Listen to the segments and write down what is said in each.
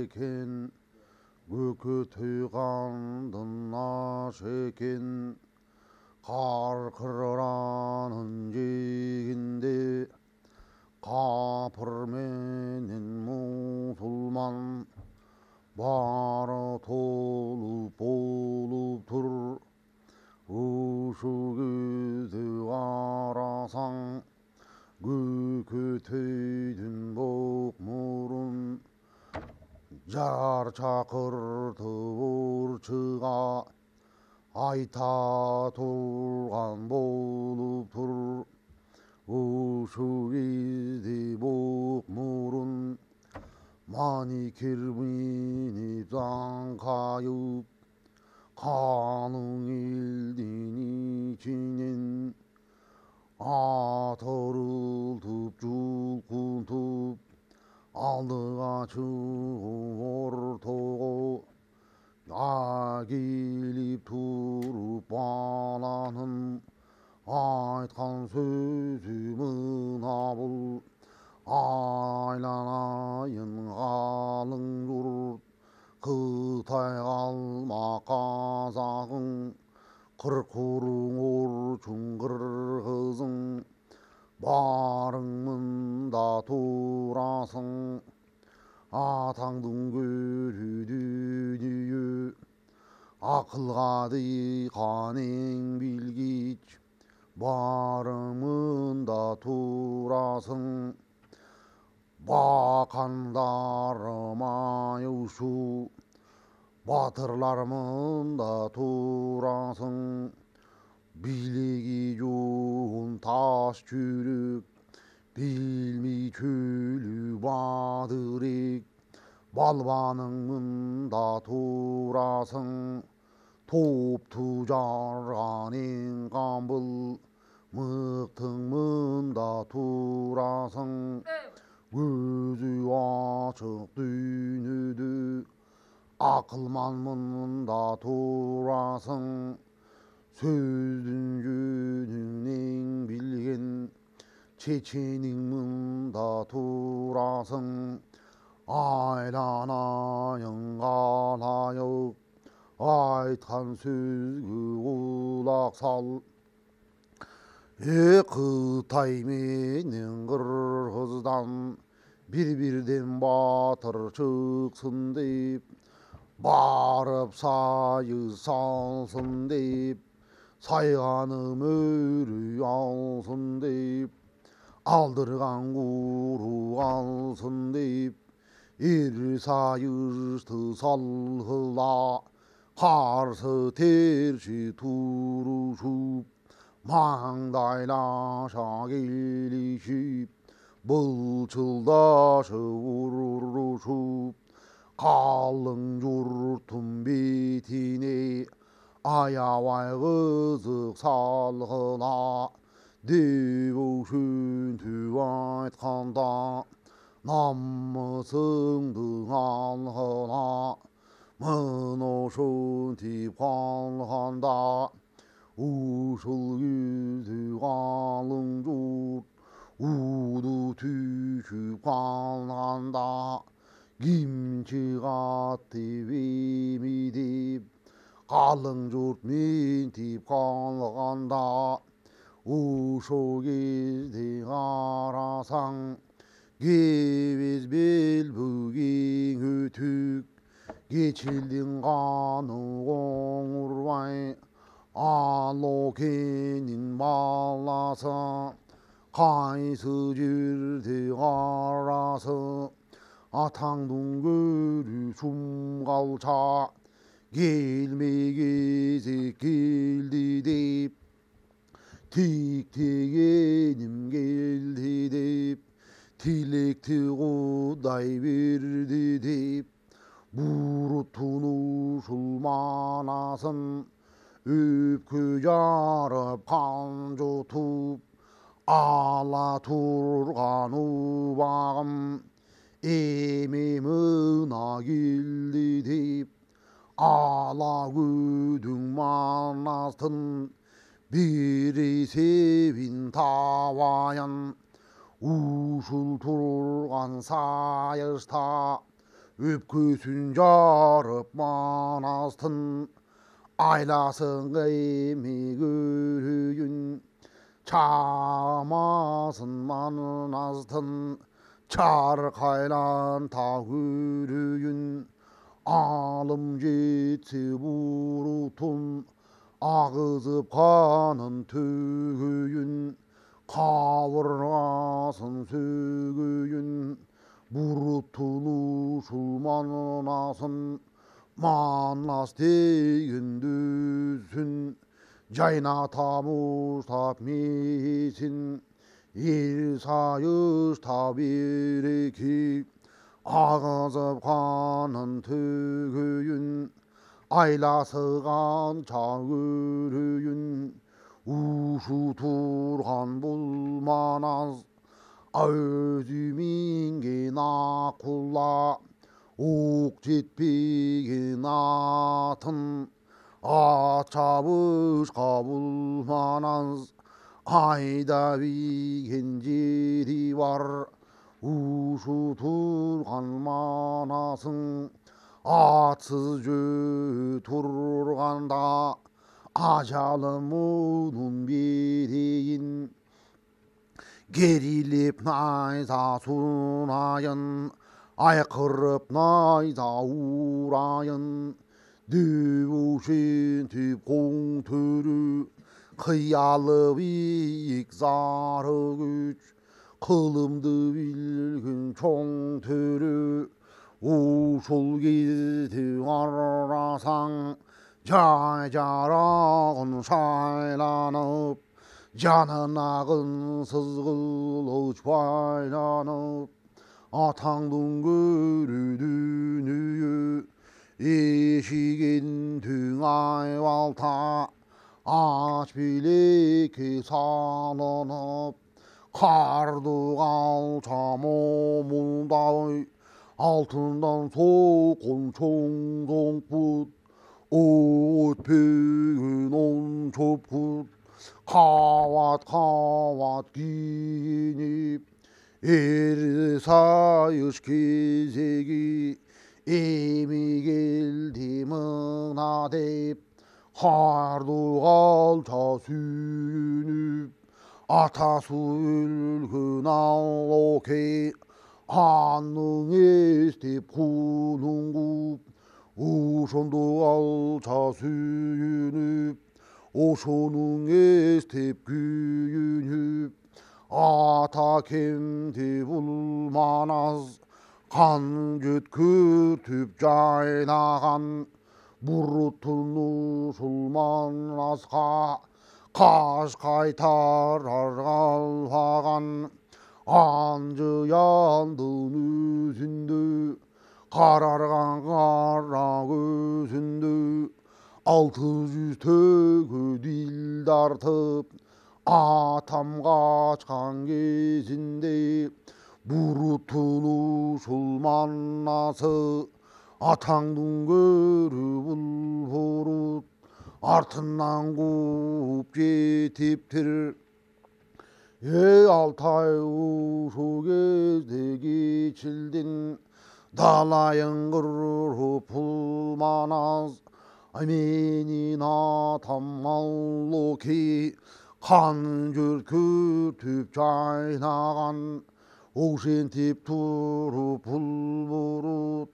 eкен, көке түйғандын аш екен, қарқыранын жегінде, қапыр менен мұсылман бары толып болып тұр. Ошу кезде қарасаң, көкетейдің боқ мұрын, жар шақыртып ұршыға айта тұрған болып тұр. Ошу кезде боқ мұрын маникер мінеп заңқайып, қалың елдің ішінен атырылтып жұлқынтып, алдыға шығып ортаға әкеліп тұрып баланың айтқан сөзі мына бұл: айланайын қалың жұрт, Қытай қалма қазағың, қырық руың орчың қырғызың, барың мында турасың. Атаңдың көрі дүние, ақылға диқан ең білгіч, барың мында турасың. Бақандарым аюшу, батырлар мында турасың. Билеги жоғын тас жүрек, білмей чөлі бадырек, балбаның мында турасың. Топты жарған ең қамбыл, мықтың мында турасың. Көзі ашық дүниеде, ақылман мында турасың. Сөздің жөнінен білген шешенің мында турасың. Айланайын қалайық, айтқан сөзге құлақ сал. Қытай менен қырғыздан бір-бірден батыр шықсын деп, барып сайыс салсын деп, сайғаным өрі алсын деп, алдырған құру алсын деп, ер сайысты салғыла қарсы терші тұрушы, маңдайлаша келешіп, бұлчылдашы ұрышып. Қалың жұрттың бетіне аябай қызық салғыла, деп өшінтіп айтқанда, намысыңды алғыла. Мұны шөнтіп қалғанда, ушыл кезде қалың жұрт уды түйшіп қалғанда, кім шығады деп еме деп, қалың жұрт ментеп қалғанда, ошо кезде қарасаң, кебез белбөгең өтік, кечілдің қаны қоңырбай, Алокенің баласы, қайсы жерде қарасы. Атаңдың көрі шумғалша, келме кезек келді деп, тектегенім келді деп, тілекті құдай берді деп, бұрыттың ушыл манасын өпке жарып қан жұтып, ала тұрған убағым еме мына келді деп, ала көдің манастын bir sevin tavayan uşul turgan sayışta Öpküsün jarıp manastın, aylasın gıymi görüyün. Çamasın manastın, çarkaylan ta görüyün. Alım жетсе burutun, ağızıp kanın tөгüyün. Kavurgasın sögüyün, burutun uşulmanasın. Mannas деген düzsün, jaynatamuz tapmisin. El sayış tabireki, ağızıp kanın tөгüyün. Aylasıgan çağırıyın, uşu turgan bulmanaz. Özümingen aqulla, ok жетпеген атын. At çabışka bulmanaz, ayda bigen jeri var. Uşu turgan manasın, atsız jö turganda. Acalım onun bereyin, gerilip nayza sunayın. Aykırıp nayza uğrayın. Dövüşün tüp koң törü, kıyalı biyik zarı güç. Kılımdı bilgin çoң törü, uşul кезде arasaң. Jay jarağın şaylanıp, janına gınsız kılıç baylanıp. Atаңдың көрі дүние, eşigen tüң aybalta. Aç bileке salınıp, kardı kalça momulday. Altından sokun çoң zoңput, o ötpegen on çopkut. Kavat kavat giyinip, er sayış кезегі, emi geldi mına deyip. Kardı kalça sүйünüp, atası өлгөн аллоке. Анның естеп құлын қуып, ошондо қалça сүйініп. Ошоның естеп күйініп, ата кемде булманаз. Kan götkürtüp jaynagan, burutun uşulman asqa. Kaş kaytarar kalpagan, anjıyandın üzündü. Karargan kara gözündü, 600 tökü dil dartıp. Atam kaçkan кезінде, burutun uşulmanası. Atаңдың көрі бұл burut, артынан қуып жетептір. Алтай ушу кезде кечілден, далайын қырып пұлманаз. Менің атам аллоке, қан жөрткүртүп жайнаған. Ошентип туруп пұл бурут,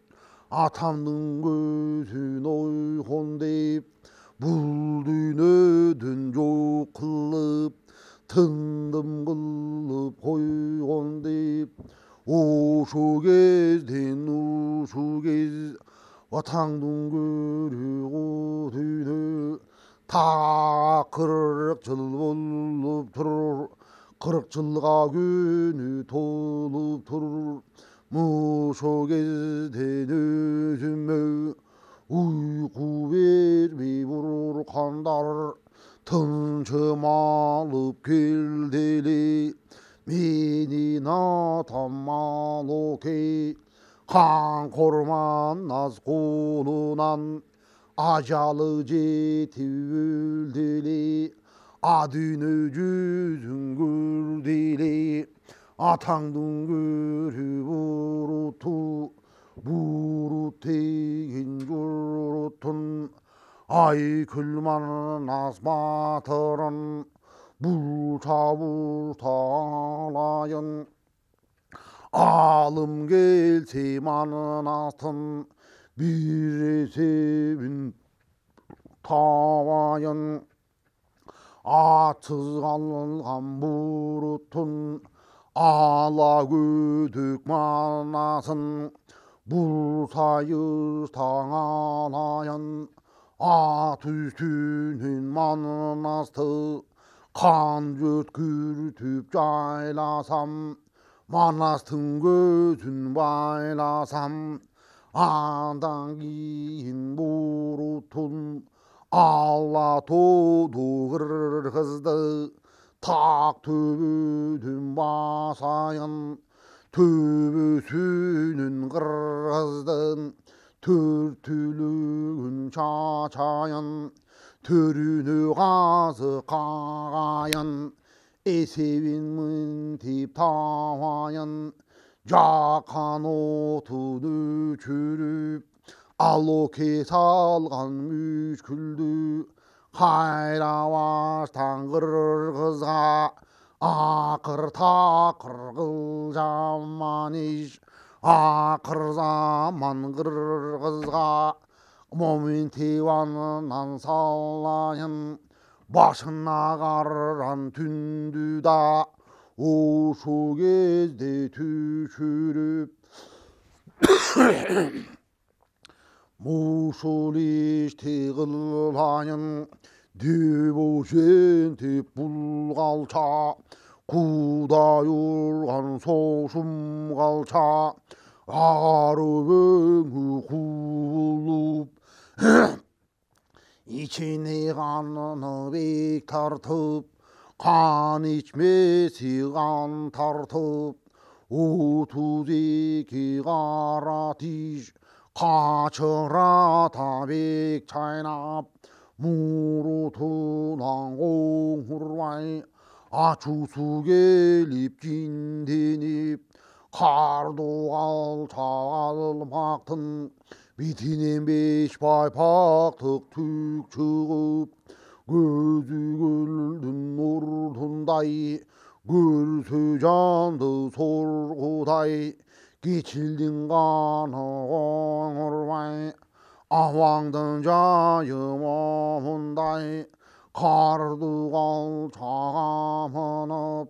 атамдың көзін ойхон деп. Бұл дүйнөдөн жок кылып, тындым кылып койгон деп. Ошо кезден ушу кез, атаңдың көрү дүйнө. Та 40 жыл болуп тур, 40 жылга күнү толуп тур. Мошо кезден өзүмө uyku vermey burkanlar. Tınçım alıp güldeli, menin atam aloke. Kan korman naz kolunan, acalı jeti öldeli. Adünü yüzün gürdeli, atаңдың көрі burutu. 무릇 대인 주루튼 아이 글만 나스마터런 물차불타라연 alım gelse manasın bir sevin tavayın atsız kalgan burutun ala güdük manasın bulsayız tağalayan at üstünün manastı kan götkürtüp caylasam manastın gözün baylasam andan giyin burutun alla todu kırgızdı tak töbüdün basayın töbüsünün kırgızdın törtülüğün çaçayın törünü gazı kağayın esevin mıntip tavayın jakan otunu çürüp alloke salgan müşküldü hayravastan kırgızga akır takır kılcaman iş akır zaman kırgızga momin tivanından sallayın başına karran tündü da o şu gezde tüşürüp muşul işte kılayın düboşen tep bulgalça kuda yurgan soşum galça ağrı böngü kulup içine kanını bek tartıp kan içmesi kan tartıp 32 kara tiş kaçıra tabek çaynap murutunan oğurvay açusu gelip cindenip kar doğal çağalmaktın bitinen beş baypaktık tük çıkıp gözü güldün nurtunday görse candı sorguday geçildin kanı oğurvay ahvangdın jayım omunday kardı kal çağamınıp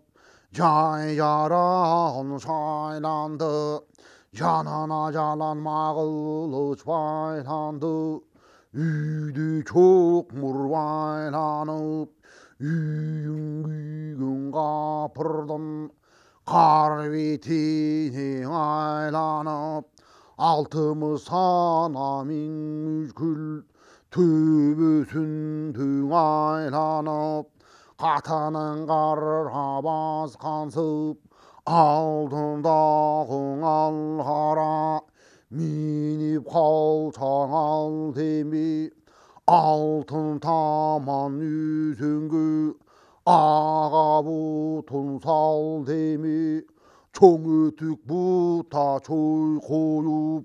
jay yarağın şaylandı yanına jalanma kılıç baylandı üydü çok murbaylanıp üyün güyün kapırdın kar bitine aylanıp altımı sana min müşkül tübüsün tüň aylanıp katanın karra baskansıp altındağın alhara minip kalçaň al temi altın taman yüzüngü ağa butun sal temi çoň ötük buta çoy koyup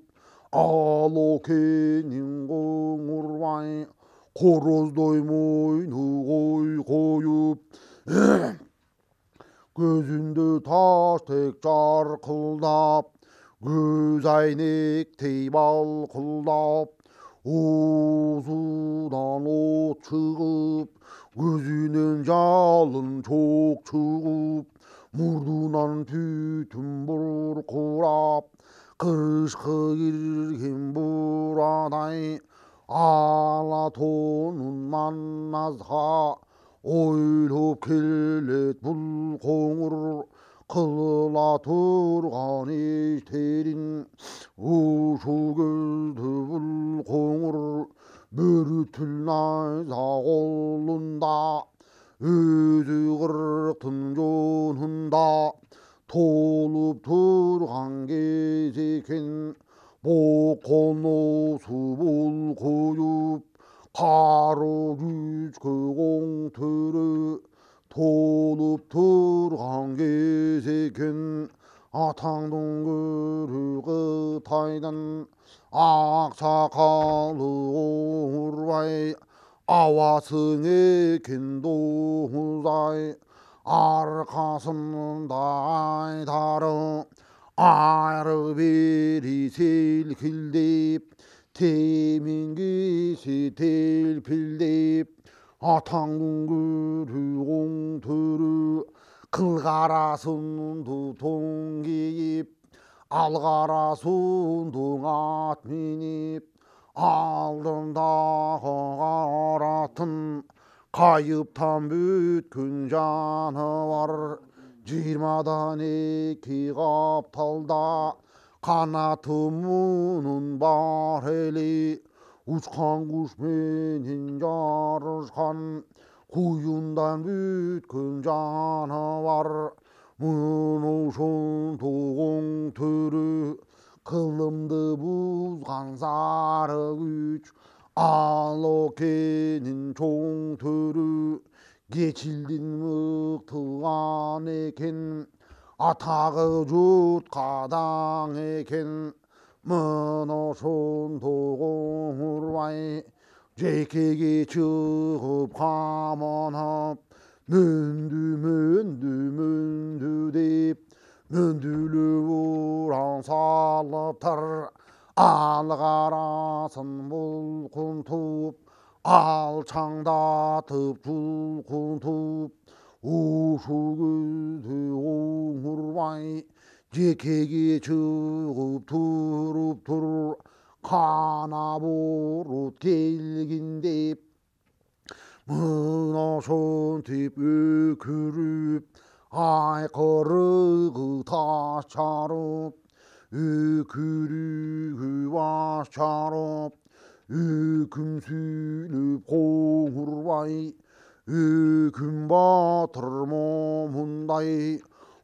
alokenin koňurvay korozdoy moynu koy koyup gözünde taş tek çarkıldap göz aynek tey balkıldap oğuzundan ot çıkıp gözünün jalın çok çıkıp murdunan tütün burkurap kışkı girgen buraday alatonun mannazha oylop kellet bul koňur kıla turgan işlerin uşu gözlü bul koňur börütül nayza kolunda özü kırktın jonunda tolup turgan gezeken bokonosu bul koyup karo güçkü koň törü tolup turgan gezeken атаңдың көрігі тайдың ақсақалы орбай, ауасың екен дозай, арқасында айтары айры бері селкілдеп, темеңгесі телпілдеп, атаңдың көрі оң төрі қылғарасынды тоң киіп, алғарасындың ат минеп, алдындағы қаратын қайыптан бөткен жануар, 20-дан 2 қапталда қанаты мұның бар еле, ұшқан құшменен жарышқан құйындан бөткен жануар, мұнышын тоғың төрі қылымды бұзған зары күш, ал окенін чоң төрі кечілден мықтыған екен, атағы жұрт қадаң екен, мұнышын тоғың ұрбай жекеге шығып қаманып, мөнді деп мөнділі ұран салыптыр, ал қарасын бұлқын туып, алшаңдатып жұлқын туып, ушу көзі оң ұрбай жекеге шығып тұрып тұр, қана бұрыт келген деп, мұнашын теп өкіріп, айқырығы тас жарып, өкірігі бас жарып, өкім сөйлеп қоңырбай, өкім батыр момындай,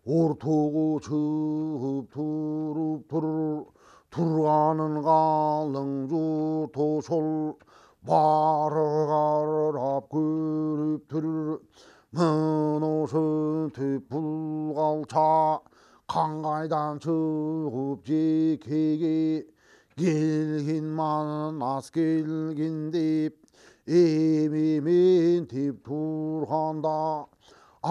ортығы шығып тұрып тұр, тұрғанын қалың жұрт ошыл, бары қарап көріп тұр, мұнышын теп бұл қалша, қаңғайдан шығып жекеге, келген манас келген деп, емемен теп тұрғанда,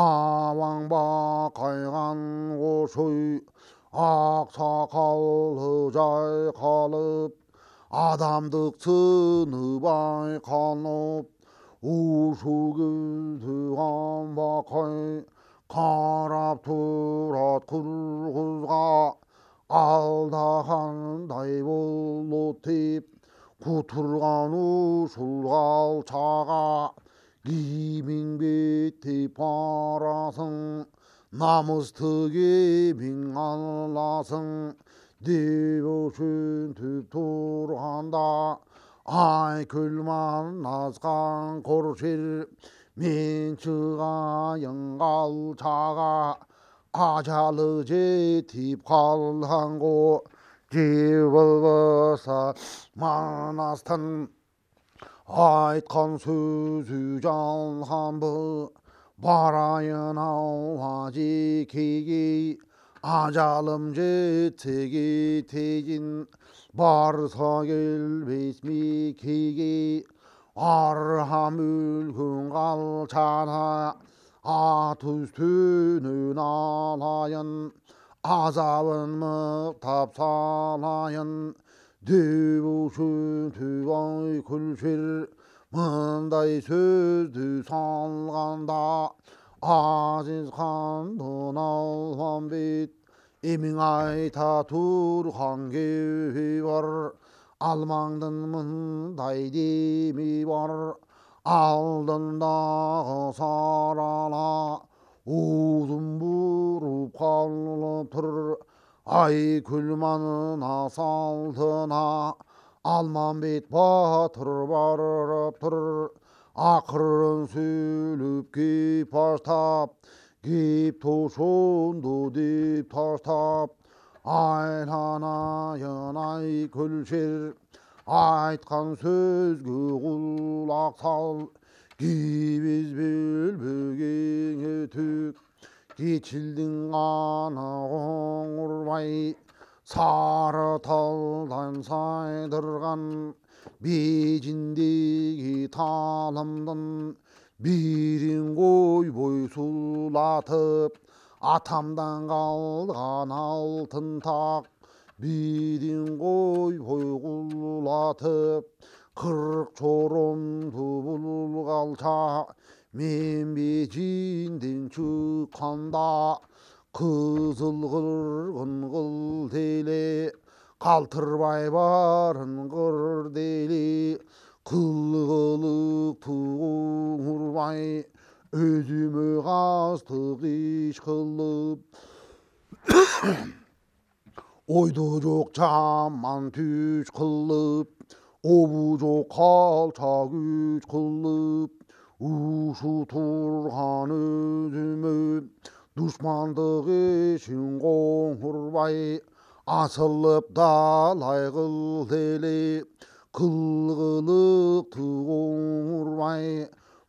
аваң бақайған қошой, ақсақалы жайқалып, адамдық сыны байқалып, ушу көзі қанбақай қарап тұрат қырғызға, алдағандай болып теп, құтырған ушыл қалшаға, кимің беттеп барасың, намысты кемің аласың деп өшентіп тұрғанда, ай күлман азған қоршер, мен шығайын қалшаға, ажалы жетіп қалған ғо, жебілбіса манастың, айтқан сөзі жалған бұл, барайын ауа жекеге, ажалым жетсе кетейін, барса келбес мекеге, архам өлгін қалшана, ат үстінен алайын, азабын мықтап салайын, деп өшентіп ай күлшер, мындай сөзді салғанда, Азиз хандың Алмамбет, емің айта тұрған кеуі бар, алмаңдың мындай деме бар, алдындағы сарала уызын бұрып қалып тұр, ай күлманына салтына Алмамбет батыр барып тұр, ақырын сөйлеп кеп аштап, кеп тошынды деп таштап, айланайын ай күлшер, айтқан сөзге құлақ сал, кебез белбегеңе төк, Geçilдің ғана қоңырбай, сары талдан сайдырған бежіндегі талымдың бірін қой бой сұлатып, атамдан қалған алтын тақ бірін қой бой құлатып, 40 чорымды бұлғалша мен бежінден шыққанда қызыл қырғын қылделе қалтырбай барын қырделе қылғылық қоңырбай өзіме қастық еш қылып ойды жоқ жаман түс қылып обу жоқ қалта күш қылып ушу тұрған өзіме дұшмандық ешін қоңырбай асылып далай қылделе қылғылықты қоңырбай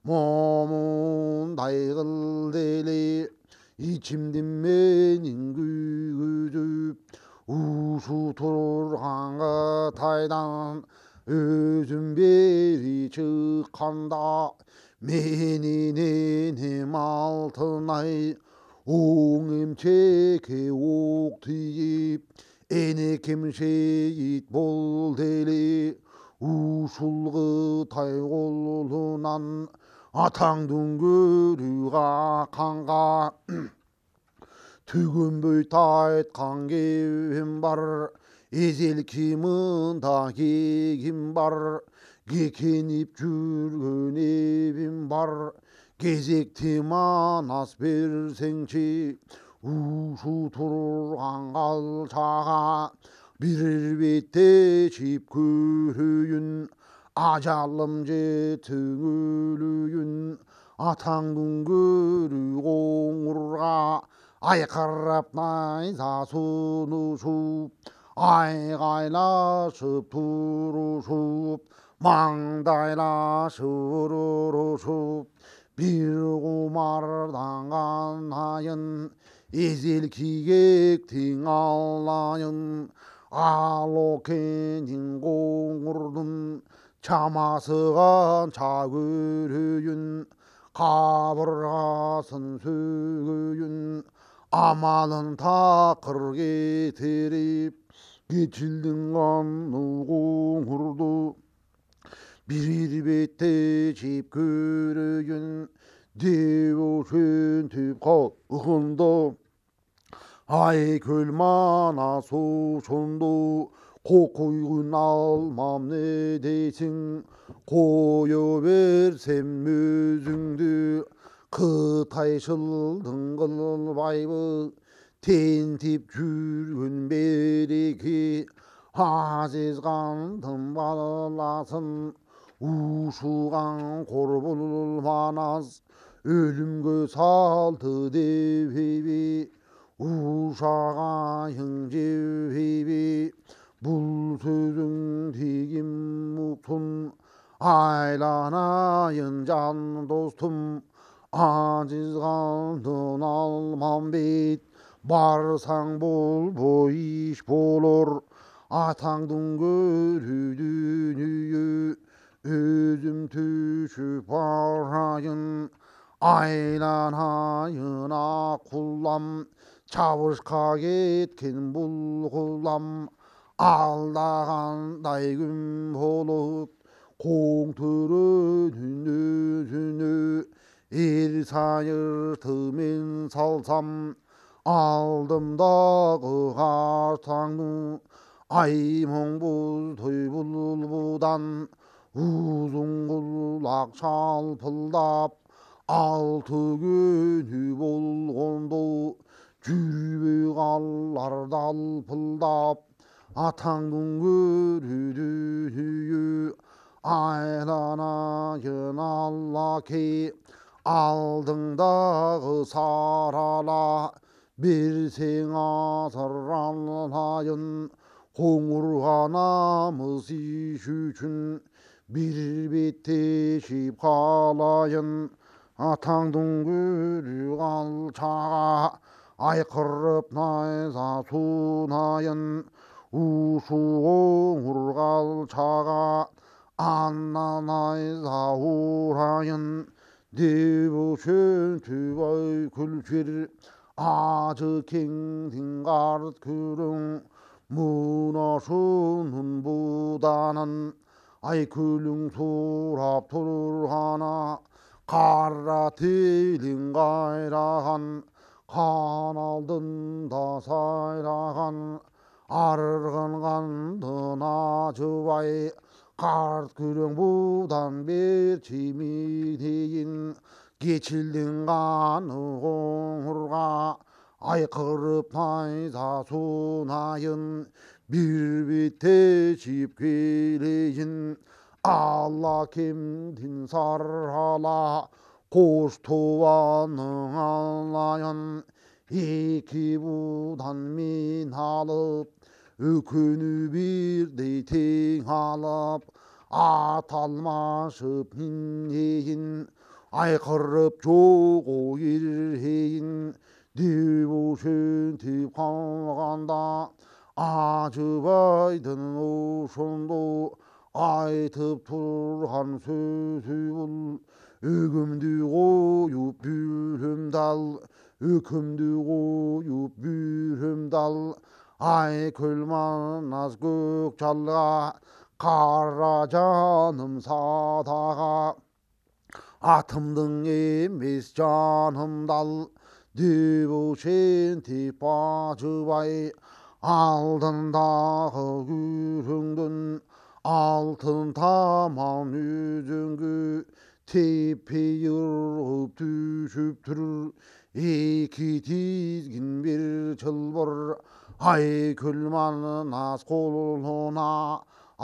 момындай қылделе içimde менің күйгізіп ушу тұрған қытайдан өзім бері шыққанда менен енем алтынай оң емшекке оқ тиіп енекем шейіт болды ушул қытай қолынан атаңдың көрі қаққанға түгенбей тайтқан кебім бар езел кимында кегім бар кекеніп жүрген ебім бар кезекте манас берсеңші ушу тұрған қалшаға бір бетте жеп көрейін ажалым жетің өлейін атаңдың көрі қоңырға айқарап найзасын ұшып айғайлашып тұрышып маңдайлашып ұрышып бір құмарданған айын езел кигектің алайын ал окенің қоңырдың чамасы қанша көрейін қабырғасын сөгейін амалын тақыр кетіріп кетілдің қаны қоңырды бір бетте жеп көрейін деп өшентіп қалғанда ай көл манас ошондо қойғын алмам не дейсің қоя берсем өзіңді қытайшылдың қылбайбы тентеп жүрген береке азиз қандым баласын ушуған қорбұл манас өлімге салды деп ушағайың жеп бұл сөзің тегім мұқтым айланайын жан достым азиз қандын алмам бет барсаң бол бойыш болор атаңдың көрі дүние өзім түшіп барайын айланайын аққұлам чабышқа кеткен бұл құлам алдағандай күн болып қоң төренің өзіне ер сайыртымен салсам алдымдағы қартаңның аймоң бұлтой бұлбұдан uzun kulak çalpıldap altı günü bolğondu cürbe qallar dalpıldap atаңдың көрүдüyü aylanayın Allah ki aldыңдағы сарала берсең асыраlayın қоңырғанамыз иш үшін bir bette şip kalayın atаңдың көрі алчаға айқырып найза сунайын ушу қоңыр алчаға анна найза урайын деп үшін түбай күлшер ажы кеңдин қарт күрің мұна шунын буданын ай күлің сұрап тұрғана қара телің қайраған қан алдында сайраған арғын қандын ажыбай қарт күрең будан бер чимидейін кечілдің қаны қоңырға айқырып найза сунайын bir bite çip geleyim Allah kimdin sarhala koş tuvanın anlayan iki budan min alıp ökünü bir de ten alıp at almaşıp minneyin aykırıp çok o irheyin devoşun tip kalganda ажыбайдың ошондо айтып турган сөзү бул өгүмдү коюп бүрөм дал өкүмдү коюп бүрөм дал ай көл манас көк жалга кара жаным садага атымдың эмес жаным дал деп ошентип ажыбай алдындағы күреңдін алтын таман өзеңгі тепей ырғып түшіп тұр екі тизгін бір чылбыр ай күлманас қолына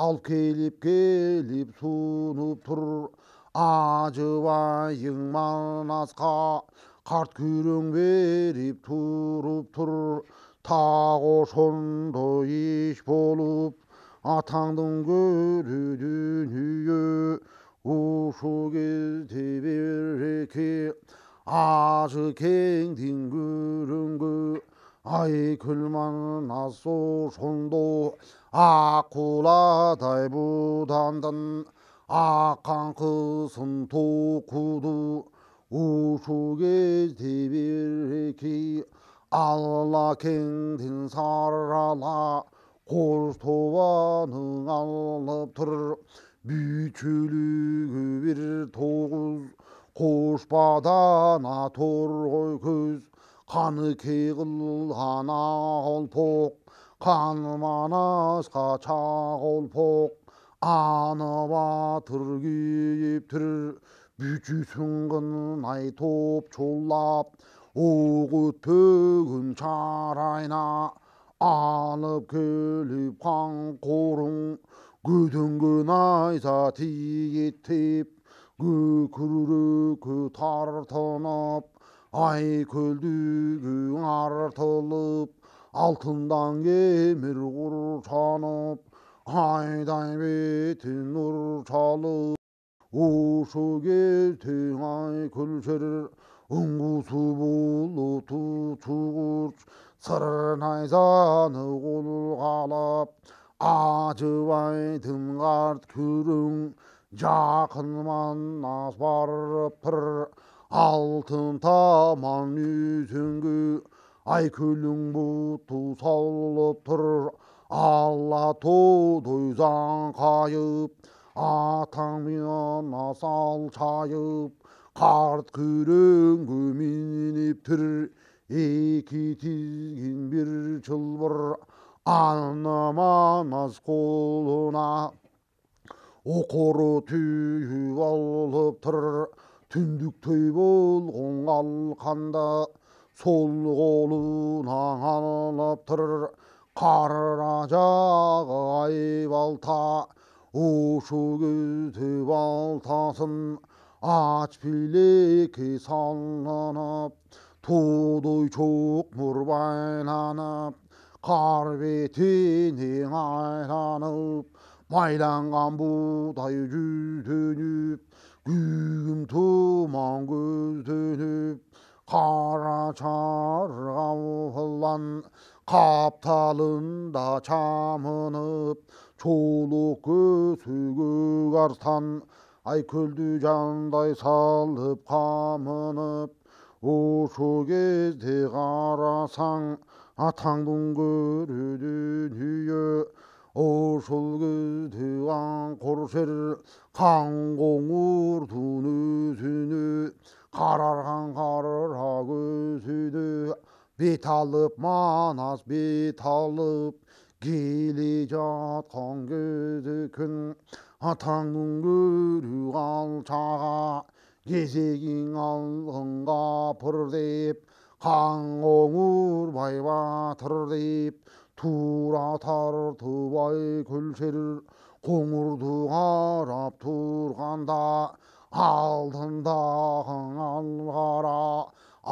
алып келіп сунуп тұр ажыбайың манасқа қарт күрең беріп тұрып тұр тағы ошондо иш болуп атаңдын көрүү дүнүйө ушу кезде береке ажы кеңдин күрөңгө ай күлманас ошондо акуладай будандын акаңкысын токуду ушу кезде береке Алла кеңдин сарала кош тобаның алып тұр бүйчүлүгү бир тогуз кош бадана торгой көз қаны кыйгылган ақолпоқ қан манасқа чақолпоқ аны батыр кийиптир бүчүсүн кынай топ чоллап оқ өтпөгін чарайна алып келіп қан қорың көдөңгө найза тиеттеп көкірекке тартынып ай көлдүгүң артылып алтындан кемір құршанып айдай бетін нұр шалып ошо кезде ай күлшер ұңғысы болуты чуғырш сыр найзаны қолға алып ажыбайдың қарт күрең жақын манас барып тұр алтын таман өзенге ай көлің бұты салып тұр алла тодой заңқайып атаңмен асал шайып қарт күреңгө минип тұр екі тизгин бір чылбыр аны манас қолына оқоры түйіп алып тұр түндіктей болған қалқанда сол қолына алып тұр қара жағы ай балта ошо кезде балтасын ач билекке салынып тудай чоқмұр байланып қар бетіне айланып майланған будай жүзденіп күйгім тұман көзденіп қара чарғаулан қапталында чамынып чолық көсеге арыстан айкөлді жандай салып қамынып ошу кезде қарасаң атаңдың көреді дүние ошол кезде аңқор жер қан қоңыр түн өзіне қарарған қара көзіне бет алып манас бет алып келе жатқан кезде күн атаңның көрі алшаға кезегің алдыңға пыр деп қан қоңыр бай батыр деп тура тартып айкөлшер қоңырды қарап тұрғанда алдындағы алғара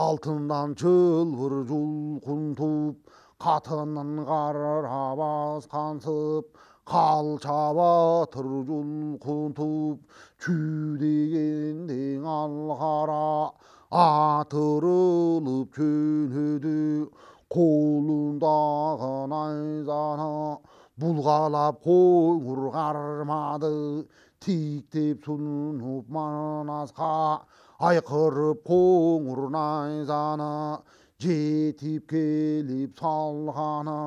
алтындан жылбыр жұлқын туып қатынын қара басқансып қалша батыр жұлқын туып жүдегенде алғара атырылып жөнеді қолындағы найзаны бұлғалап қоңыр қармады тиктеп сұнып манасқа айқырып қоңыр найзаны жетіп келіп салғаны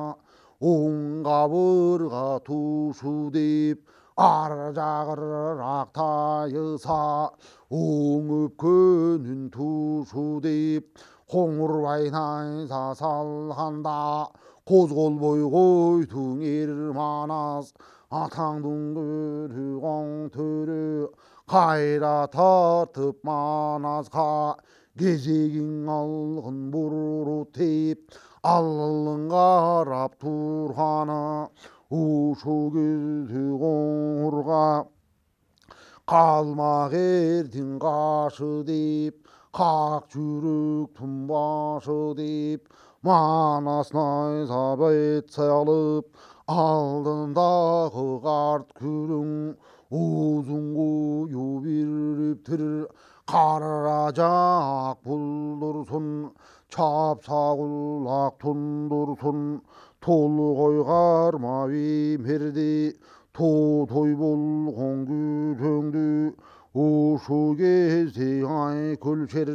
оңға бұрға тушу деп ар жағырақ тайыса оңып көнін тушу деп қоңырбай найза салғанда қозғалбай қойдың ер манас атаңдың көрі оң төрі қайра тартып манасқа кезегің алғын бұртеп аллың қарап тұрғаны ошу кезде қоңырға қалмақ ертең қашы деп қақ жүрек тұнбашы деп манас найза бет салып алдындағы қарт күрең ұзын қою беріптір қара жақ бұлдырсын чапса құлақ тұндырсын толғой қарма бемерде той болған күреңді ошу кезде айкөлшер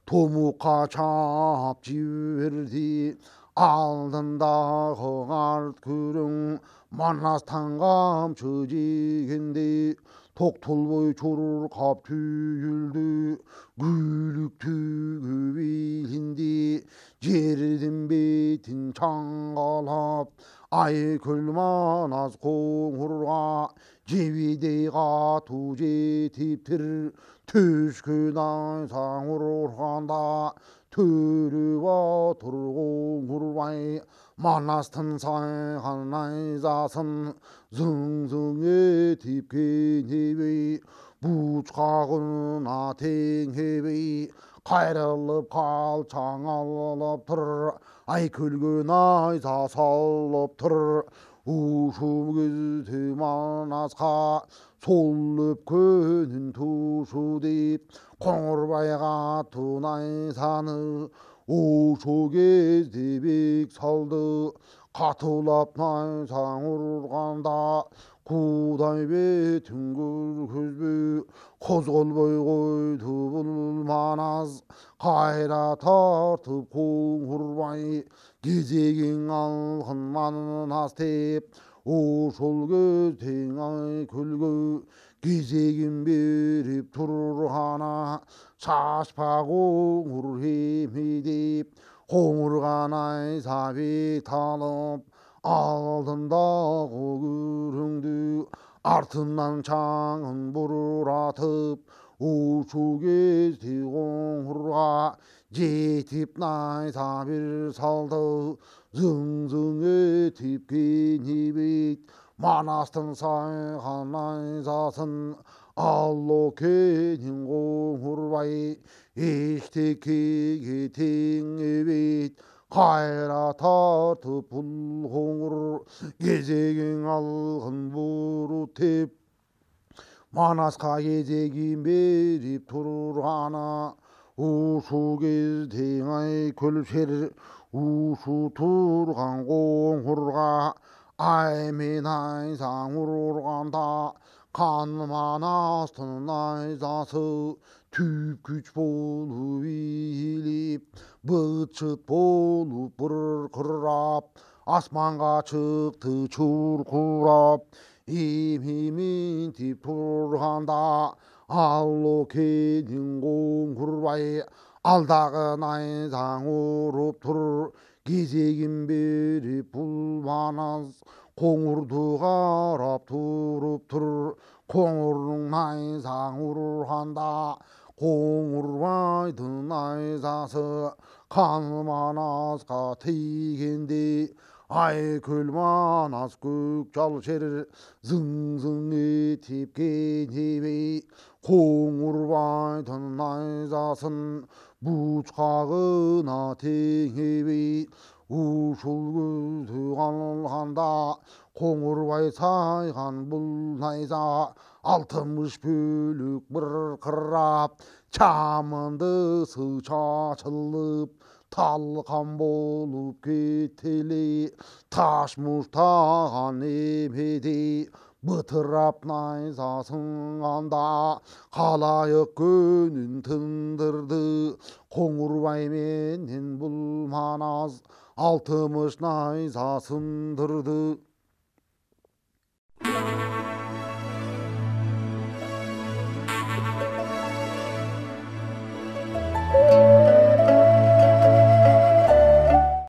томуқа чап жіберді алдындағы қарт күрең манастан қамшы жегенде тоқталбай шұрқап түйілді күлік түгі белінде жердің бетін шаңғалап айкөл манас қоңырға жебедей қату жетіптір төшкен аңсаң ұрғанда төрі батыр қоңырбай манастың сайған найзасын зың-зың етіп кенебей бұшқағына теңебей қайрылып қалшаң алып тұр айкөлге найза салып тұр ушу кезде манасқа сол өпкөнін тушу деп қоңырбайға ту найзаны ошу кезде бек салды қатулап найзаң ұрғанда қудай бетін көргізбе қозғалбай қойды бұл манас қайра тартып қоңырбай кезегің алғын манас деп ошол кезде айкөлге кезегін беріп тұрғаны шашпа қоңыр еме деп қоңырға найза бет алып алдындағы күреңді артынан шаңын бұратып ошу кезде қоңырға жетіп найза бір салды зың-зың етіп кенебейт манастың сайған найзасын алло кенен қоңырбай ештекеге теңебейт қайра тартып бұл қоңыр кезегің алғын бұртеп манасқа кезегін беріп тұрғаны 우수 кезең의 көрсер 우수 тұрған қоңырға аймен айсаң ұрғанда қан астын найзасы түйіп күч болып иіліп быт-шыт болып бұрқырап аспанға шықты чұрқырап емемен тиіп тұрғанда алло келін қоңырбай алдағы найзаң ұрып тұр кезегін беріп бұл манас қоңырды қарап тұрып тұр қоңырдың найзаң ұрғанда қоңырбайдың найзасы қан манасқа тигенде айкөл манас көкжал жер зың-зың етіп кенебей қоңырбайдың найзасын бұшқағына теңебей ушыл көзі қалғанда қоңырбай сайған бұл найза 60 бөлік бұрқырап чамындысы шашылып талқан болып кетелей таш мұштаған емедей бытырап найзасын анда қалайық көнін тындырды қоңырбай менен бұл манас 60 найза сындырды.